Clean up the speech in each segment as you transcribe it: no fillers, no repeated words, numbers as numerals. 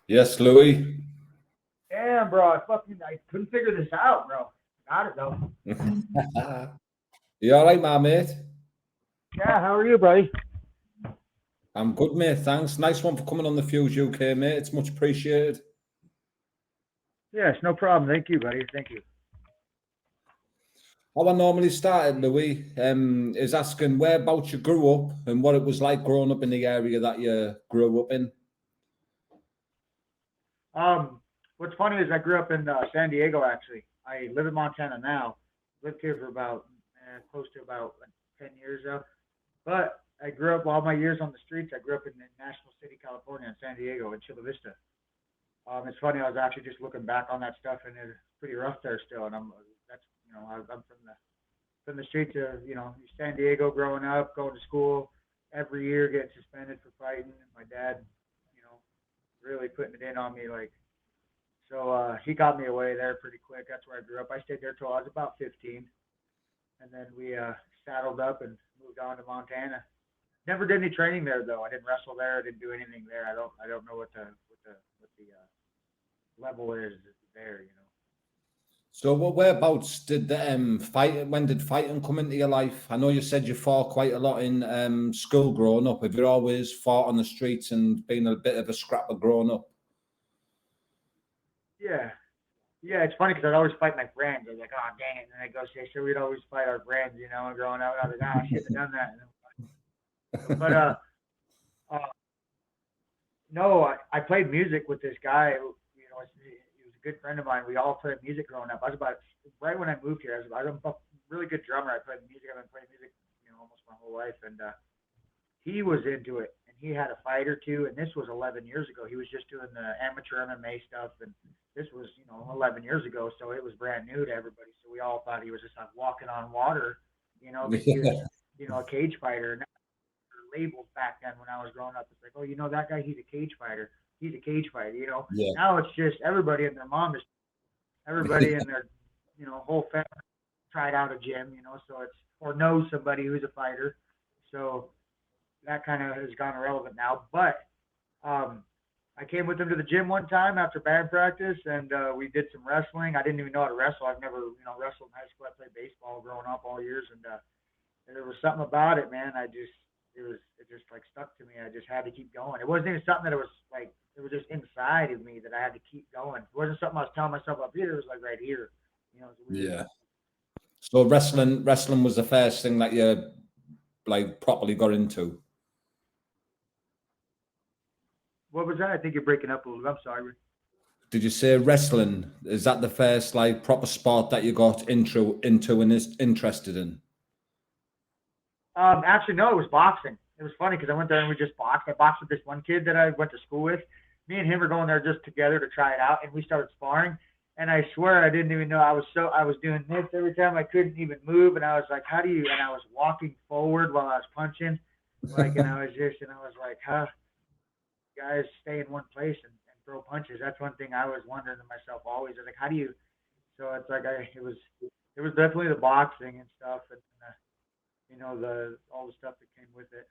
Yes, Louis. Damn, bro, I couldn't figure this out, bro. Got it though. You all right, my mate? Yeah, how are you, buddy? I'm good, mate. Thanks. Nice one for coming on the Fuse UK, mate. It's much appreciated. Yes, no problem. Thank you, buddy. Thank you. How I normally started, Louis, is asking whereabouts you grew up and what it was like growing up in the area that you grew up in. What's funny is I grew up in San Diego. Actually, I live in Montana now. Lived here for about close to about 10 years now. But I grew up all my years on the streets. I grew up in National City, California, in San Diego, in Chula Vista. It's funny. I was actually just looking back on that stuff, and it's pretty rough there still. And that's I'm from the streets of San Diego, growing up, going to school every year, getting suspended for fighting. And my dad, you know, really putting it in on me, like so. He got me away there pretty quick. That's where I grew up. I stayed there till I was about 15, and then we saddled up and moved on to Montana. Never did any training there though. I didn't wrestle there. I didn't do anything there. I don't know what the level is there. So, whereabouts did the fight? When did fighting come into your life? I know you said you fought quite a lot in school growing up. Have you always fought on the streets and been a bit of a scrapper growing up? Yeah, yeah, it's funny because I'd always fight my friends. I was like, oh, dang it. And then I go say, so we'd always fight our friends, and growing up. I was like, ah, I shouldn't have done that. But, uh, no, I played music with this guy. He was a good friend of mine. We all played music growing up. I was about, right when I moved here, I was a really good drummer. I played music. I've been playing music, almost my whole life. And he was into it. And he had a fight or two. And this was 11 years ago. He was just doing the amateur MMA stuff. And this was, 11 years ago, so it was brand new to everybody. So we all thought he was just like walking on water, because he was, a cage fighter. And labels back then when I was growing up. It's like, oh, that guy, he's a cage fighter. He's a cage fighter. Yeah. Now it's just everybody and their mom is everybody and their, whole family tried out a gym, so it's or knows somebody who's a fighter. So that kind of has gone irrelevant now. But I came with him to the gym one time after band practice, and we did some wrestling. I didn't even know how to wrestle. I've never, wrestled in high school. I played baseball growing up all years, and there was something about it, man. It just like stuck to me. I just had to keep going. It wasn't even something that it was like it was just inside of me that I had to keep going. It wasn't something I was telling myself up here. It was like right here. It's weird. Yeah. So wrestling was the first thing that you like properly got into. What was that? I think you're breaking up a little. I'm sorry. Did you say wrestling? Is that the first like proper sport that you got into and is interested in? Actually, no, it was boxing. It was funny because I went there and we just boxed. I boxed with this one kid that I went to school with. Me and him were going there just together to try it out, and we started sparring. And I swear I didn't even know I was doing this every time. I couldn't even move, and I was like, "How do you?" And I was walking forward while I was punching, and I was like, "Huh, guys, stay in one place and throw punches." That's one thing I was wondering to myself always. I was like, "How do you?" So it's like it was definitely the boxing and stuff, and the all the stuff that came with it.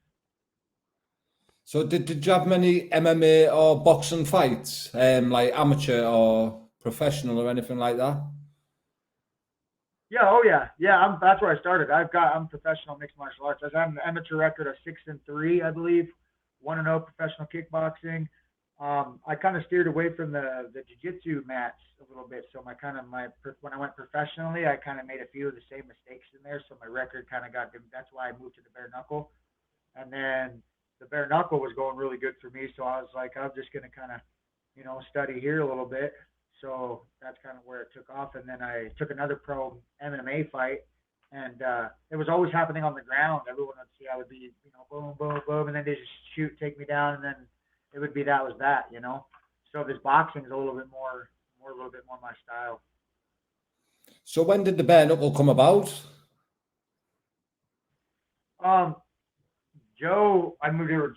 So did you have many MMA or boxing fights, like amateur or professional or anything like that? Yeah, oh yeah, yeah. That's where I started. I'm professional mixed martial arts. I have an amateur record of 6-3, I believe. 1-0 professional kickboxing. I kind of steered away from the jiu-jitsu mats a little bit. So my when I went professionally, I kind of made a few of the same mistakes in there. So my record kind of got. That's why I moved to the bare knuckle. And then the bare knuckle was going really good for me. So I was like, I'm just gonna kind of study here a little bit. So that's kind of where it took off. And then I took another pro MMA fight, and it was always happening on the ground. Everyone would see I would be, boom, boom, boom, and then they just shoot, take me down, and then it would be that was that. So this boxing is a little bit more my style. So when did the bare knuckle come about? Um, I moved here.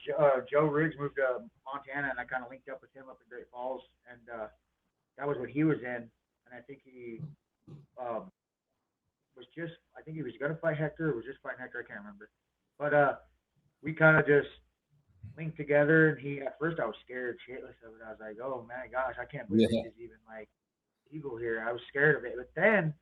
Joe Riggs moved to Montana, and I kind of linked up with him up in Great Falls, and that was what he was in, and I think he um, was just I think he was going to fight Hector or was just fighting Hector. I can't remember, but we kind of just linked together. And at first I was scared shitless of it. I was like, oh my gosh, I can't believe Yeah. this is even like legal here. I was scared of it. But then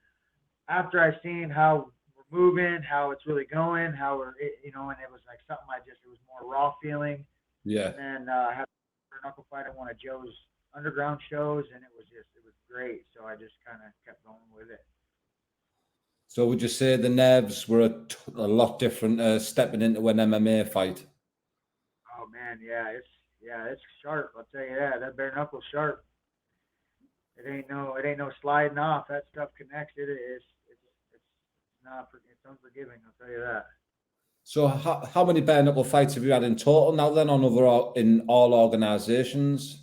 after I seen how we're moving, how it's really going, how we're, and it was like something it was more raw feeling. Yeah. And then I had a knuckle fight at one of Joe's underground shows, and it was great. So I just kind of kept going with it. So would you say the nerves were a lot different stepping into an MMA fight? Oh man, yeah, it's sharp. I'll tell you that bare knuckle's sharp. It ain't no sliding off. That stuff connects. It's unforgiving. I'll tell you that. So how many bare knuckle fights have you had in total now then in all organizations?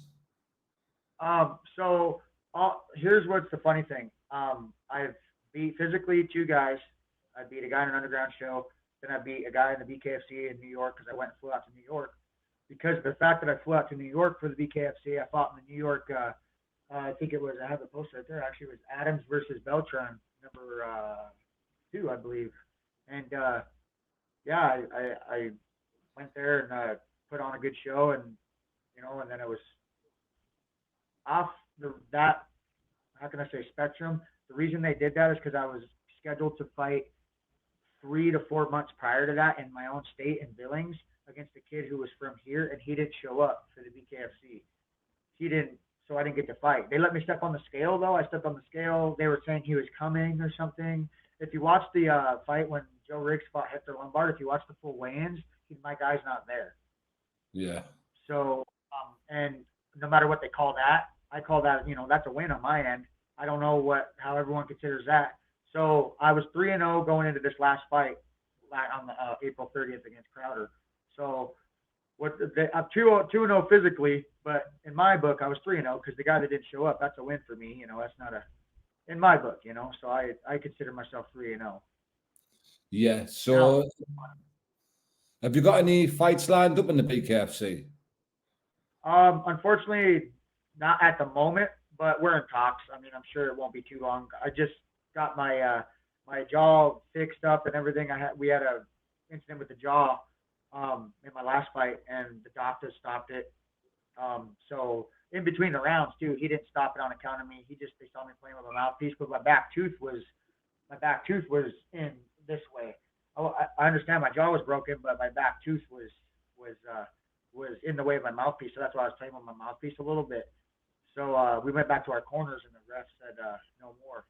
So here's what's the funny thing. I've beat physically 2 guys. I beat a guy in an underground show. Then I beat a guy in the BKFC in New York because I went and flew out to New York. Because of the fact that I flew out to New York for the BKFC, I fought in the New York. I think it was. I have the poster right there. Actually, it was Adams versus Beltran, number 2, I believe. And yeah, I went there and put on a good show, and and then it was off that. How can I say spectrum? The reason they did that is because I was scheduled to fight 3 to 4 months prior to that in my own state in Billings against a kid who was from here, and he didn't show up for the BKFC. He didn't, so I didn't get to fight. They let me step on the scale though. I stepped on the scale. They were saying he was coming or something. If you watch the fight when Joe Riggs fought Hector Lombard, if you watch the full weigh-ins, my guy's not there. Yeah. So, and no matter what they call that, I call that, that's a win on my end. I don't know how everyone considers that. So I was 3-0 going into this last fight on the April 30th against Crowder. So I'm 2-0 physically, but in my book I was 3-0 because the guy that didn't show up, that's a win for me. That's not in my book. So I consider myself 3-0. Yeah. So have you got any fights lined up in the BKFC? Unfortunately, not at the moment, but we're in talks. I mean, I'm sure it won't be too long. I just got my my jaw fixed up and everything. We had a incident with the jaw in my last fight, and the doctor stopped it. So in between the rounds too, he didn't stop it on account of me. They saw me playing with a mouthpiece, but my back tooth was in this way. I understand my jaw was broken, but my back tooth was in the way of my mouthpiece. So that's why I was playing with my mouthpiece a little bit. So we went back to our corners, and the ref said no more.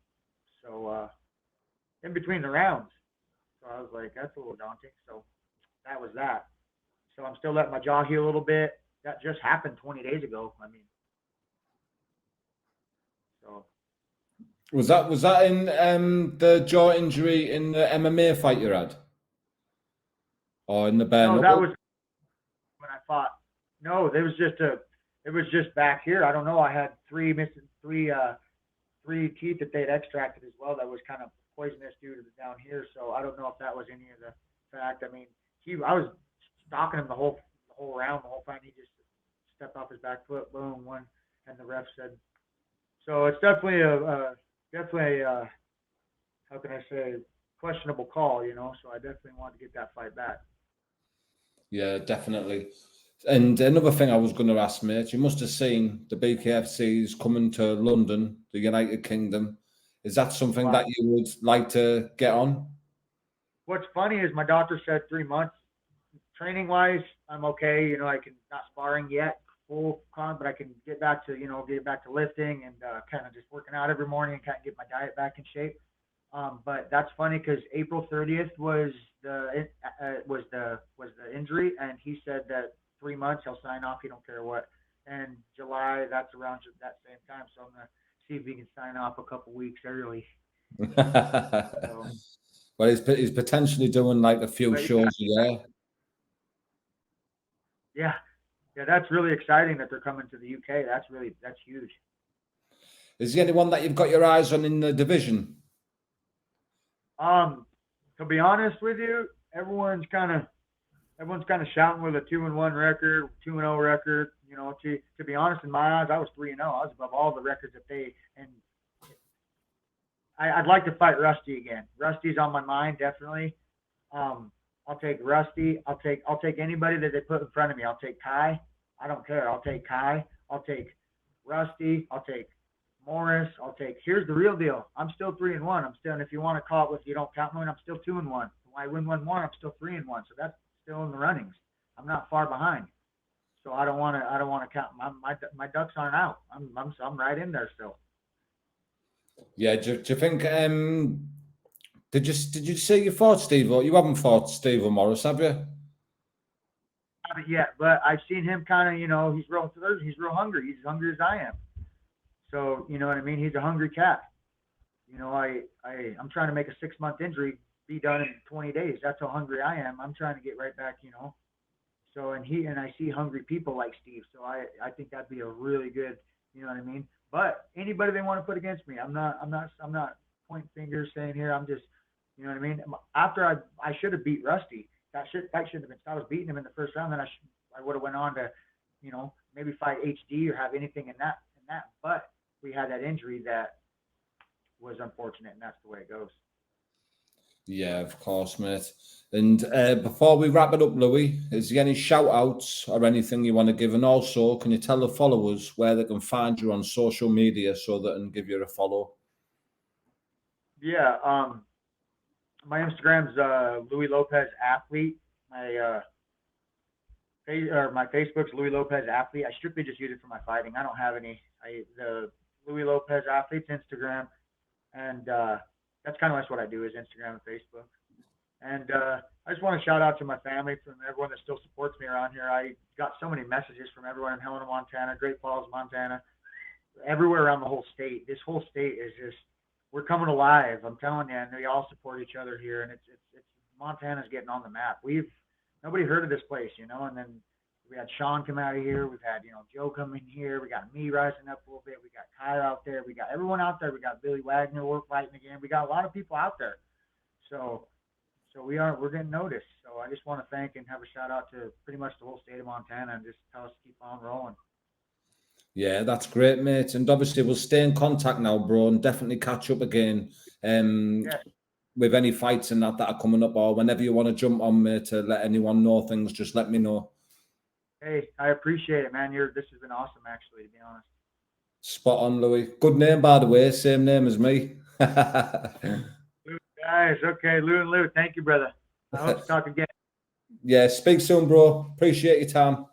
So in between the rounds, so I was like, that's a little daunting. So that was that. So I'm still letting my jaw heal a little bit. That just happened 20 days ago. I mean, so. Was that in the jaw injury in the MMA fight you had? Or in the bare knuckle? No, that was when I fought. No, it was just back here. I don't know. I had three teeth that they'd extracted as well. That was kind of poisonous due to the down here. So I don't know if that was any of the fact. I mean, I was stalking him the whole round, the whole fight. He just stepped off his back foot, boom, one, and the ref said. So it's definitely a how can I say, questionable call, So I definitely wanted to get that fight back. Yeah, definitely. And another thing I was going to ask, mate, you must have seen the BKFCs coming to London, the United Kingdom. Is that something that you would like to get on? What's funny is my doctor said 3 months. Training wise, I'm okay. I can not sparring yet, full con, but I can get back to lifting and kind of just working out every morning and kind of get my diet back in shape. But that's funny because April 30th was the injury, and he said that 3 months he'll sign off. He don't care what. And July, that's around that same time. So I'm gonna see if he can sign off a couple weeks early. So. Well, he's potentially doing like a few shows a year. Yeah, that's really exciting that they're coming to the UK. That's huge. Is there anyone that you've got your eyes on in the division? To be honest with you, everyone's kind of shouting with a 2-1 record, 2-0 record. To be honest, in my eyes, I was 3-0. I was above all the records that and I'd like to fight Rusty again. Rusty's on my mind, definitely. I'll take Rusty. I'll take anybody that they put in front of me. I'll take Kai. I don't care. I'll take Kai. I'll take Rusty. I'll take Morris. Here's the real deal. I'm still 3-1. I'm still, and if you want to call it with you don't count me, I'm still 2-1. When I win 1 more, I'm still 3-1. So that's still in the runnings. I'm not far behind. So I don't want to count. My ducks aren't out. I'm right in there still. Yeah. Do you think? Did you say you fought Steve? Or you haven't fought Steve or Morris, have you? Haven't yet, but I've seen him kind of. He's real hungry. He's as hungry as I am. So you know what I mean. He's a hungry cat. I'm trying to make a 6-month injury be done in 20 days. That's how hungry I am. I'm trying to get right back. So and I see hungry people like Steve. So I think that'd be a really good. You know what I mean. But anybody they want to put against me, I'm not pointing fingers saying here. I'm just. You know what I mean? After I should have beat Rusty. That fight shouldn't have been. I was beating him in the first round. Then I would have went on to, maybe fight HD or have anything in that. But we had that injury that was unfortunate, and that's the way it goes. Yeah, of course, mate. And before we wrap it up, Louie, is there any shout-outs or anything you want to give? And also, can you tell the followers where they can find you on social media so they can give you a follow? Yeah. My Instagram's Louie Lopez Athlete. My Facebook's Louie Lopez Athlete. I strictly just use it for my fighting. I don't have any. The Louie Lopez Athlete's Instagram, and that's kind of what I do is Instagram and Facebook. And I just want to shout out to my family, from everyone that still supports me around here. I got so many messages from everyone in Helena, Montana, Great Falls, Montana, everywhere around the whole state. This whole state is just. We're coming alive. I'm telling you, and we all support each other here. And it's Montana's getting on the map. Nobody heard of this place, and then we had Sean come out of here. We've had, Joe come in here. We got me rising up a little bit. We got Kyle out there. We got everyone out there. We got Billy Wagner. We're fighting again. We got a lot of people out there. So we're getting noticed. So I just want to thank and have a shout out to pretty much the whole state of Montana and just tell us to keep on rolling. Yeah, that's great, mate. And obviously, we'll stay in contact now, bro, and definitely catch up again with any fights and that are coming up, or whenever you want to jump on, mate, to let anyone know things, just let me know. Hey, I appreciate it, man. This has been awesome, actually, to be honest. Spot on, Louie. Good name, by the way. Same name as me. Lou, guys, okay. Lou and Lou, thank you, brother. I hope to talk again. Yeah, speak soon, bro. Appreciate your time.